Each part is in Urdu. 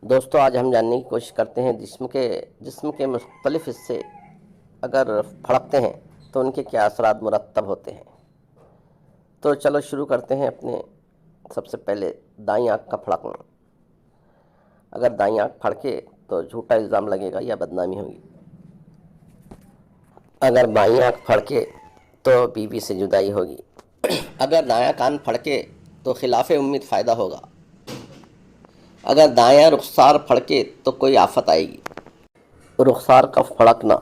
دوستو آج ہم جاننے کی کوشش کرتے ہیں جسم کے مختلف حصے اگر پھڑکتے ہیں تو ان کے کیا اثرات مرتب ہوتے ہیں۔ تو چلو شروع کرتے ہیں اپنے سب سے پہلے دائیں آنکھ کا پھڑکنا۔ اگر دائیں آنکھ پھڑکے تو جھوٹا الزام لگے گا یا بدنامی ہوگی۔ اگر بائیں آنکھ پھڑکے تو بیوی سے جدائی ہوگی۔ اگر دایاں کان پھڑکے تو خلاف امید فائدہ ہوگا۔ اگر دایاں رخسار پھڑکے تو کوئی آفت آئے گی۔ رخسار کا پھڑکنا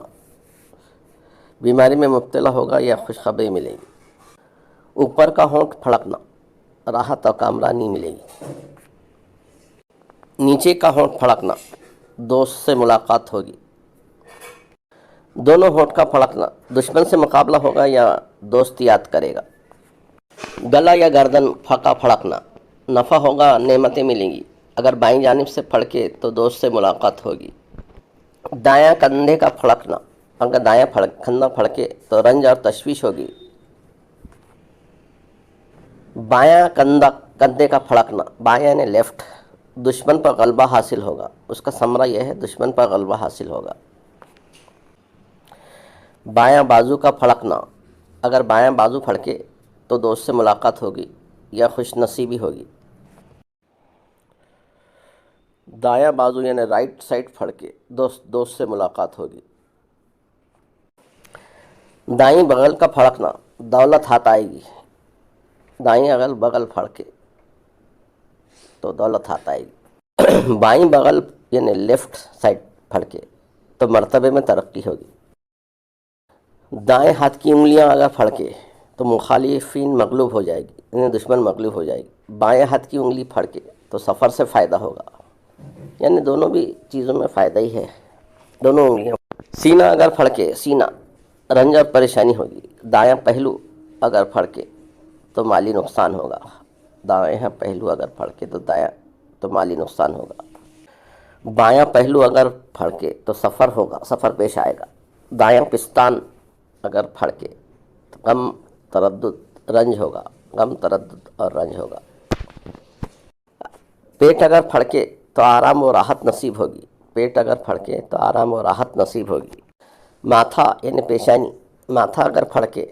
بیماری میں مبتلا ہوگا یا خوشخبری ملے گی۔ اوپر کا ہونٹ پھڑکنا راحت اور کامرانی ملے گی۔ نیچے کا ہونٹ پھڑکنا دوست سے ملاقات ہوگی۔ دونوں ہونٹ کا پھڑکنا دشمن سے مقابلہ ہوگا یا دوست یاد کرے گا۔ گلا یا گردن پھکا پھڑکنا نفع ہوگا، نعمتیں ملیں گی۔ اگر بائیں جانب سے پھڑکے تو دوست سے ملاقات ہوگی۔ دایاں کندھے کا پھڑکنا اگر دایاں کندھا پھڑکے تو رنج اور تشویش ہوگی۔ بایاں کندھے کا پھڑکنا بایاں یعنی لیفٹ دشمن پر غلبہ حاصل ہوگا۔ اس کا ثمرہ یہ ہے دشمن پر غلبہ حاصل ہوگا۔ بایاں بازو کا پھڑکنا اگر بایاں بازو پھڑکے تو دوست سے ملاقات ہوگی یا خوش نصیبی ہوگی۔ دایاں بازو یعنی رائٹ سائڈ پھڑکے دوست سے ملاقات ہوگی۔ دائیں بغل کا پھڑکنا دولت ہاتھ آئے گی۔ دائیں بغل پھڑکے تو دولت ہاتھ آئے گی۔ بائیں بغل یعنی لیفٹ سائڈ پھڑکے تو مرتبے میں ترقی ہوگی۔ دائیں ہاتھ کی انگلیاں اگر پھڑکے تو مخالفین مغلوب ہو جائے گی، یعنی دشمن مغلوب ہو جائے گی۔ بائیں ہاتھ کی انگلی پھڑکے تو سفر سے فائدہ ہوگا، یعنی دونوں بھی چیزوں میں فائدہ ہی ہے، دونوں انگلیاں۔ سینہ اگر پھڑکے سینہ رنج اور پریشانی ہوگی۔ دایاں پہلو اگر پھڑکے تو مالی نقصان ہوگا۔ دایاں پہلو اگر پھڑکے تو مالی نقصان ہوگا۔ بایاں پہلو اگر پھڑکے تو سفر ہوگا، سفر پیش آئے گا۔ دایاں پستان اگر پھڑکے تو غم تردد رنج ہوگا، غم تردد اور رنج ہوگا۔ پیٹ اگر پھڑکے تو آرام و راحت نصیب ہوگی۔ پیٹ اگر پھڑکے تو آرام و راحت نصیب ہوگی۔ ماتھا یعنی پیشانی ماتھا اگر پھڑکے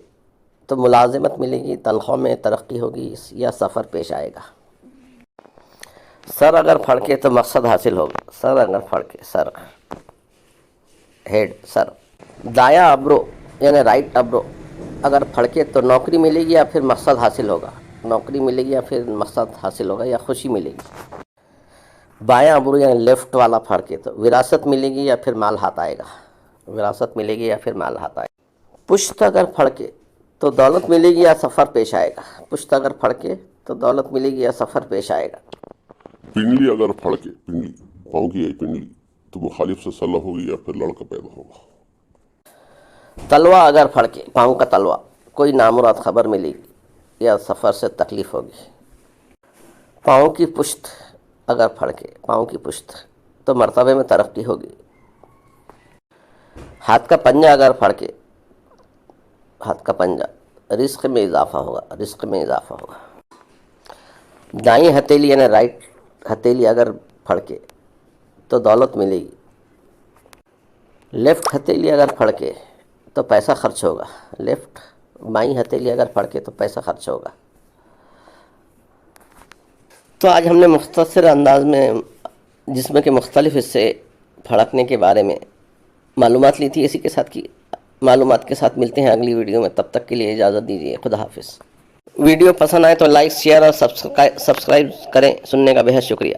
تو ملازمت ملے گی، تنخواہ میں ترقی ہوگی یا سفر پیش آئے گا۔ سر اگر پھڑکے تو مقصد حاصل ہوگا۔ سر اگر پھڑکے ہیڈ سر۔ دایاں ابرو یعنی رائٹ ابرو اگر پھڑکے تو نوکری ملے گی یا پھر مقصد حاصل ہوگا۔ نوکری ملے گی یا پھر مقصد حاصل ہوگا یا خوشی ملے گی۔ بایاں ابرو یعنی لیفٹ والا پھڑکے تو وراثت ملے گی یا پھر مال ہاتھ آئے گا۔ وراثت ملے گی یا پھر مال ہاتھ آئے گا۔ پشت اگر پھڑکے تو دولت ملے گی یا سفر پیش آئے گا۔ پشت اگر پھڑکے تو دولت ملے گی یا سفر پیش آئے گا۔ پنڈلی اگر پھڑکے پاؤں کی پنڈلی تو مخالف سے صلح ہوگی یا پھر لڑکا پیدا ہوگا۔ تلوا اگر پھڑکے پاؤں کا تلوا کوئی نامراد خبر ملے گی یا سفر سے تکلیف ہوگی۔ پاؤں کی پشت اگر پھڑکے پاؤں کی پشت تو مرتبے میں ترقی ہوگی۔ ہاتھ کا پنجہ اگر پھڑکے ہاتھ کا پنجہ رزق میں اضافہ ہوگا، رزق میں اضافہ ہوگا۔ دائیں ہتھیلی یعنی رائٹ ہتھیلی اگر پھڑکے تو دولت ملے گی۔ لیفٹ ہتھیلی اگر پھڑکے تو پیسہ خرچ ہوگا۔ بائیں ہتھیلی اگر پھڑکے تو پیسہ خرچ ہوگا۔ تو آج ہم نے مختصر انداز میں جسم کے مختلف حصے پھڑکنے کے بارے میں معلومات لی تھی۔ اسی کے ساتھ کی معلومات کے ساتھ ملتے ہیں اگلی ویڈیو میں، تب تک کے لیے اجازت دیجیے۔ خدا حافظ۔ ویڈیو پسند آئے تو لائک، شیئر اور سبسکرائب کریں۔ سننے کا بہت شکریہ۔